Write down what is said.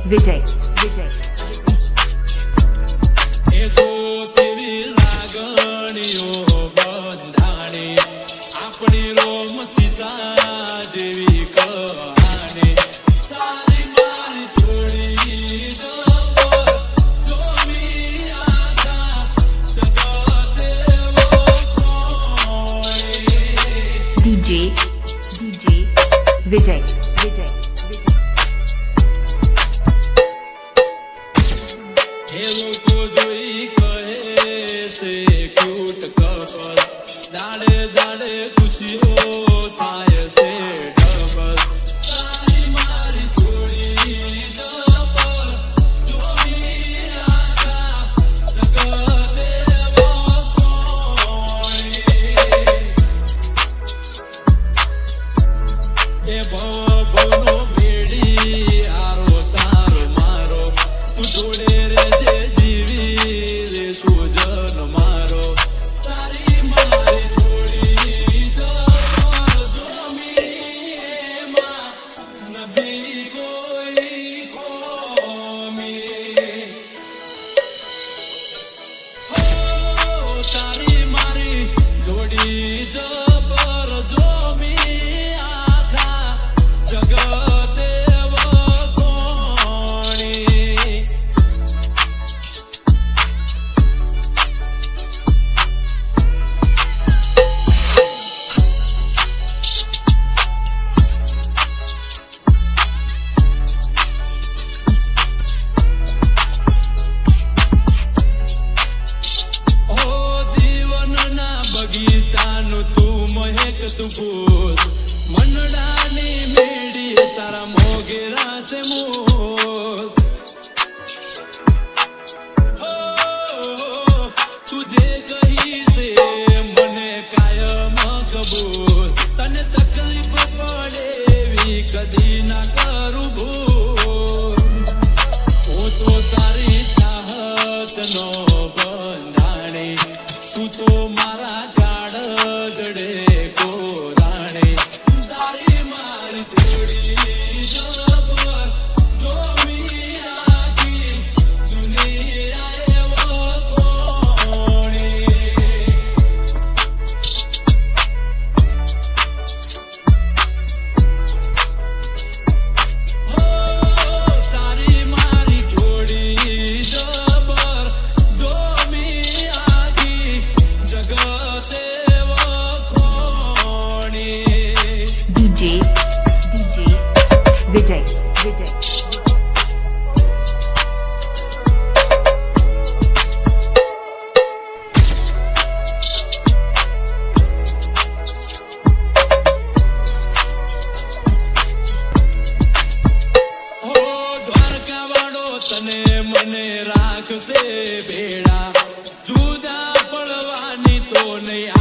વિજય એકો તેરી લાગણીઓ બંધાણી આપણી રોમ સીતા જેવી કહાની તારી મારી થોડી જબર જોમી આખા જગતે વખોણી DJ વિજય એ લોકો જોઈ કહે છે ક્યુટ કપલ દાડે દાડે ખુશીઓ થાય છે ડબલ તારી મારી થોડી જબર જોઈ આખા જગતે વખોણી એ ભવનો ભેડી આરો તારો મારો તું જોડે રે જે જીવી રે સુજન મારો તારી મારી જોડી જબર જોમી એમાં નથી કોઈ ખોમી હો તારી મારી જોડી જબર જોમી આખા જગતે વખોણી ઓ જીવનના બગીચાનું તું મહેક તું ફૂલ મનડાની મેડી તારા મોગેરા છે મોલ હો તું જે કહી છે મને કાયમ કબૂલ તને તકલીફ પડે એવી કદી ના કરું ભૂલ હું તો તારી ચાહતનો બંધાણી તું તો મારા કાળગડે કોરાણી તારી મારી થોડી જબર જોમી આખી દુનિયાએ વખોણી હો તારી મારી થોડી જબર જોમી આખી જગતે વખોણી DJ વિજય ઓ દ્વારકા વાળો તને મને રાખશે ભેડા જુદા પડવાની તો નહીં